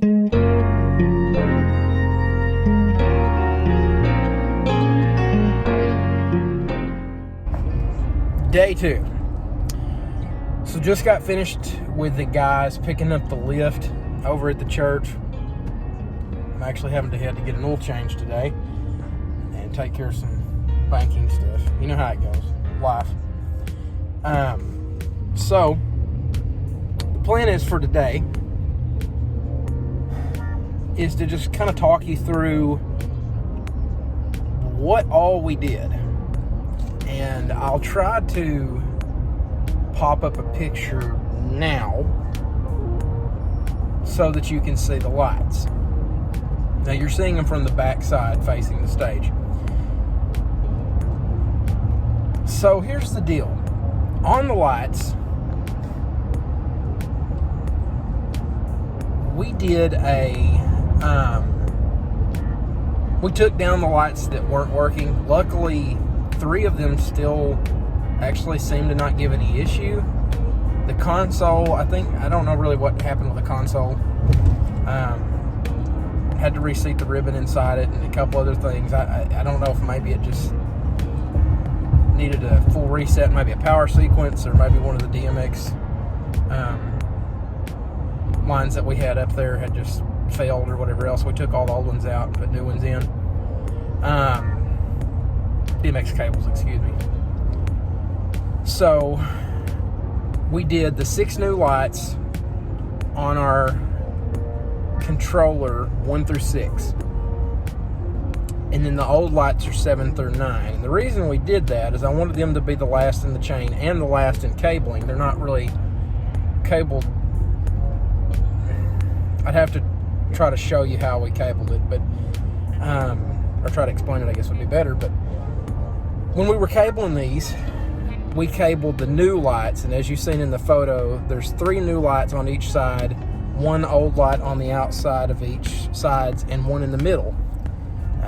Day 2. So just got finished with the guys picking up the lift over at the church. I'm actually having to head to get an oil change today and take care of some banking stuff. You know how it goes, life. So the plan is for today is to just kind of talk you through what all we did. And I'll try to pop up a picture now so that you can see the lights. Now you're seeing them from the back side facing the stage. So here's the deal. On the lights, we did we took down the lights that weren't working. Luckily, 3 of them still actually seem to not give any issue. The console, I don't know really what happened with the console. Had to reseat the ribbon inside it and a couple other things. I don't know if maybe it just needed a full reset, maybe a power sequence, or maybe one of the DMX lines that we had up there had just failed or whatever else. We took all the old ones out and put new ones in. DMX cables, excuse me. So we did the 6 new lights on our controller 1 through 6, and then the old lights are 7 through 9. And the reason we did that is I wanted them to be the last in the chain and the last in cabling. They're not really cabled. I'd have to try to show you how we cabled it, but or try to explain it, I guess would be better. But when we were cabling these, we cabled the new lights, and as you've seen in the photo, there's 3 new lights on each side, 1 old light on the outside of each sides, and 1 in the middle.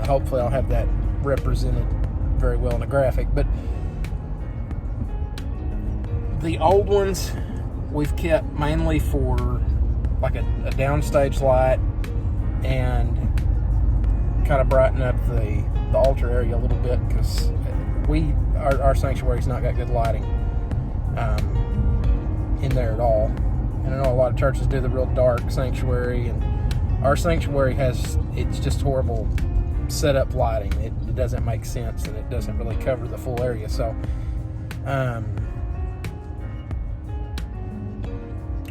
Hopefully I'll have that represented very well in a graphic. But the old ones we've kept mainly for like a downstage light and kind of brighten up the altar area a little bit, because our sanctuary's not got good lighting in there at all. And I know a lot of churches do the real dark sanctuary, and our sanctuary it's just horrible setup lighting. It doesn't make sense, and it doesn't really cover the full area. So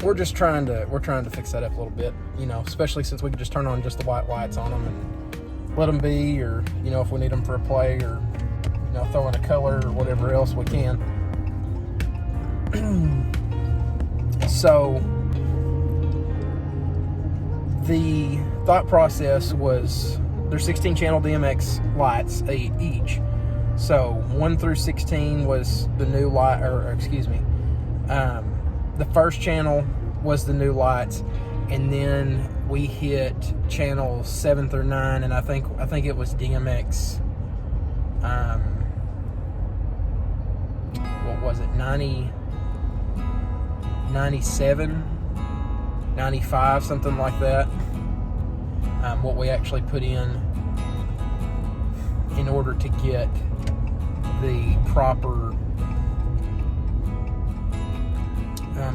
we're trying to fix that up a little bit, especially since we can just turn on just the white lights on them and let them be, or if we need them for a play, or throw in a color or whatever else we can. So the thought process was there's 16 channel DMX lights each. So 1 through 16 was the new light, or excuse me, the first channel was the new lights, and then we hit channels 7 through 9, and I think it was DMX. What was it? 97, 95, something like that. What we actually put in order to get the proper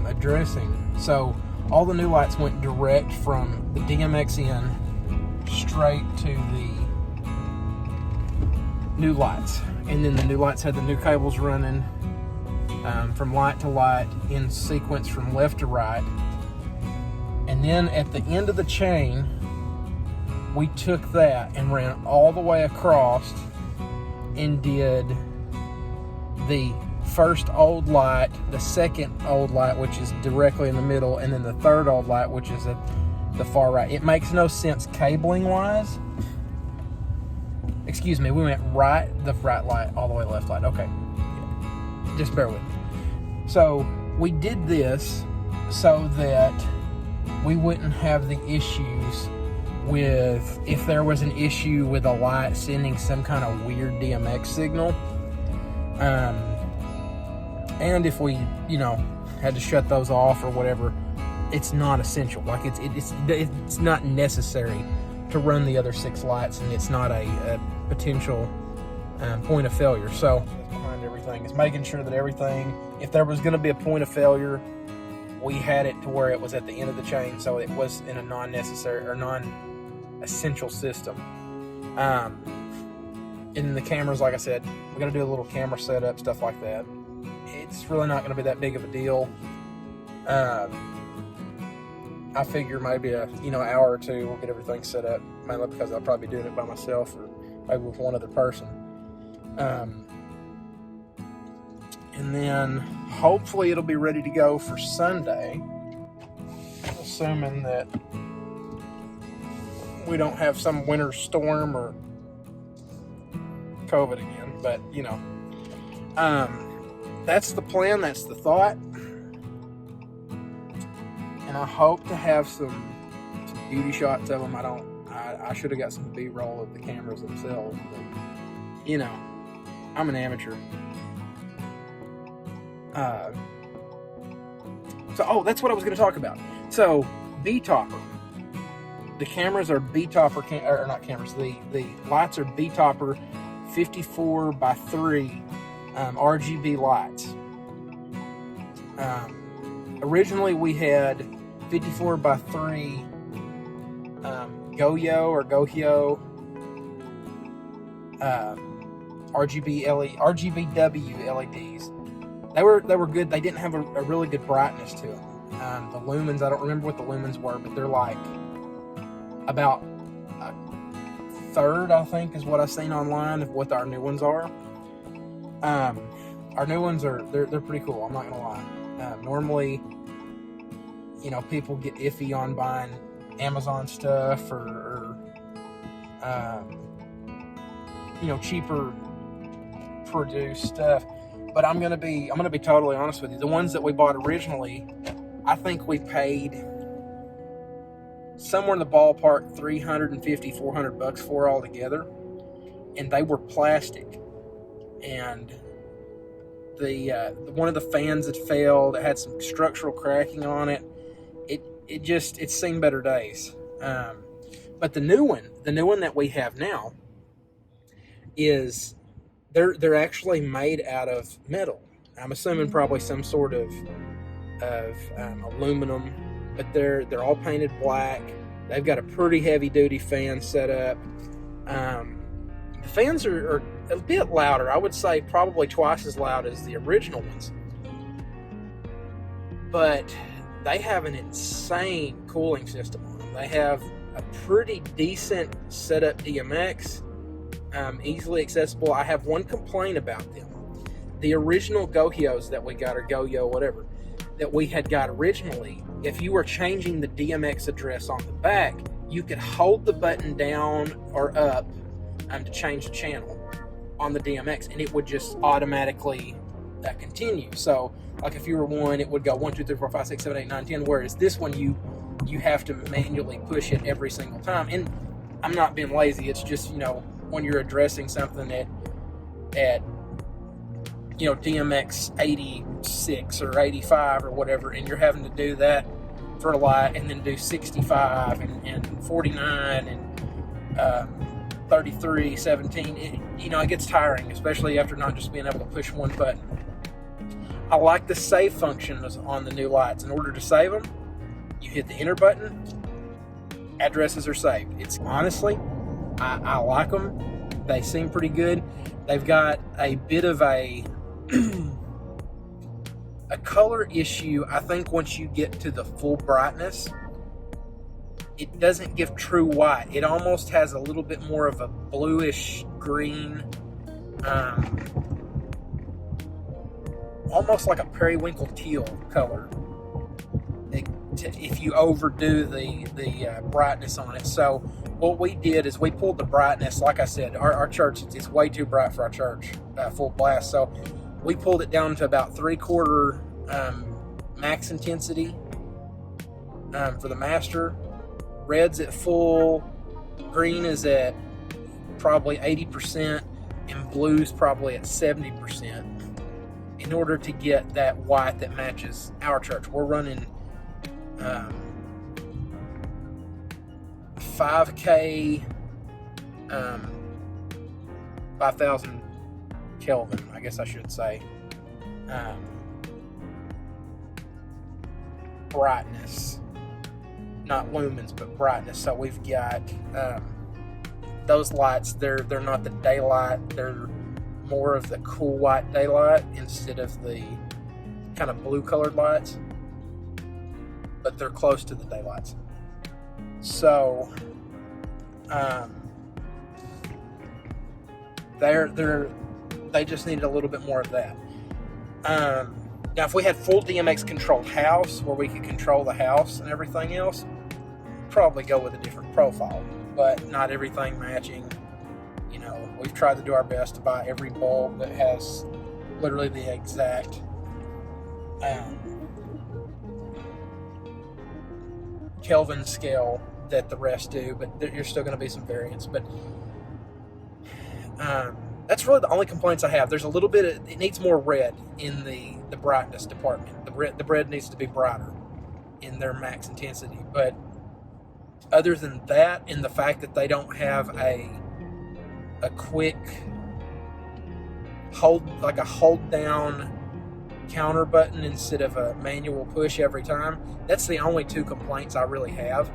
addressing. So all the new lights went direct from the DMX in straight to the new lights, and then the new lights had the new cables running from light to light in sequence from left to right. And then at the end of the chain, we took that and ran all the way across and did the first old light, the second old light, which is directly in the middle, and then the third old light, which is at the far right. It makes no sense cabling wise. Excuse me, we went the right light all the way left light. Okay, just bear with me. So we did this so that we wouldn't have the issues with, if there was an issue with a light sending some kind of weird DMX signal, and if we had to shut those off or whatever, it's not essential. Like it's not necessary to run the other 6 lights, and it's not a potential point of failure. So behind everything is making sure that everything, if there was going to be a point of failure, we had it to where it was at the end of the chain, so it was in a non-necessary or non-essential system. In the cameras, like I said, we're going to do a little camera setup, stuff like that. It's really not going to be that big of a deal. I figure maybe an hour or two we'll get everything set up, mainly because I'll probably be doing it by myself or maybe with one other person. And then hopefully it'll be ready to go for Sunday, assuming that we don't have some winter storm or COVID again. But that's the plan, that's the thought. And I hope to have some beauty shots of them. I should have got some B-roll of the cameras themselves, but I'm an amateur. That's what I was going to talk about. So, B-Topper. The cameras are B-Topper, or not cameras, the lights are B-Topper 54x3 RGB lights. Originally we had 54x3 Gohyo RGBW LEDs. They were good. They didn't have a really good brightness to them. The lumens, I don't remember what the lumens were, but they're like about a third, I think, is what I've seen online of what our new ones are. Our new ones they're pretty cool. I'm not gonna lie. Normally, people get iffy on buying Amazon stuff or cheaper produced stuff. But I'm gonna be totally honest with you. The ones that we bought originally, I think we paid somewhere in the ballpark $350-$400 for altogether, and they were plastic. And the one of the fans had failed. It had some structural cracking on it. It's seen better days. But the new one that we have now is they're actually made out of metal. I'm assuming probably some sort of aluminum, but they're all painted black. They've got a pretty heavy duty fan set up. The fans are a bit louder. I would say probably twice as loud as the original ones, but they have an insane cooling system on them. They have a pretty decent setup DMX, easily accessible. I have one complaint about them. The original Gohyos that we got, or Gohyo, whatever, that we had got originally, if you were changing the DMX address on the back, you could hold the button down or up to change the channel on the DMX, and it would just automatically continue. So, like if you were 1, it would go 1, 2, 3, 4, 5, 6, 7, 8, 9, 10. Whereas this one, you have to manually push it every single time. And I'm not being lazy. It's just when you're addressing something at DMX 86 or 85 or whatever, and you're having to do that for a light, and then do 65 and 49 and 33, 17. It gets tiring, especially after not just being able to push one button. I like the save function on the new lights. In order to save them, you hit the enter button, addresses are saved. It's honestly, I like them. They seem pretty good. They've got a bit of a color issue. I think once you get to the full brightness, it doesn't give true white. It almost has a little bit more of a bluish green, almost like a periwinkle teal color if you overdo the brightness on it. So what we did is we pulled the brightness. Like I said, our church, it's way too bright for our church, full blast. So we pulled it down to about 3/4 max intensity for the master. Red's at full, green is at probably 80%, and blue's probably at 70%, in order to get that white that matches our church. We're running 5K, 5,000 Kelvin, I guess I should say, brightness, not lumens, but brightness. So we've got those lights. They're not the daylight. They're more of the cool white daylight instead of the kind of blue colored lights, but they're close to the daylights. So they just needed a little bit more of that. Now, if we had full DMX controlled house where we could control the house and everything else, probably go with a different profile, but not everything matching. You know, we've tried to do our best to buy every bulb that has literally the exact Kelvin scale that the rest do, but there's still going to be some variance. But that's really the only complaints I have. There's a little bit of, it needs more red in the brightness department. The red needs to be brighter in their max intensity. But other than that, and the fact that they don't have a quick hold down counter button instead of a manual push every time, that's the only two complaints I really have.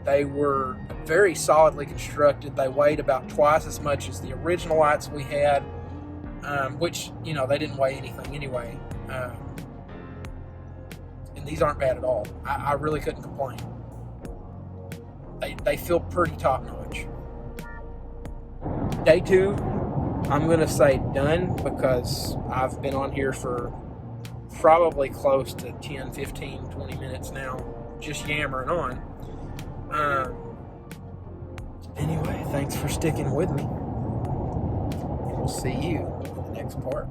They were very solidly constructed. They weighed about twice as much as the original lights we had, which, you know, they didn't weigh anything anyway. And these aren't bad at all. I really couldn't complain. They feel pretty top notch. Day 2, I'm going to say done, because I've been on here for probably close to 10, 15, 20 minutes now, just yammering on. Anyway, thanks for sticking with me. And we'll see you in the next part.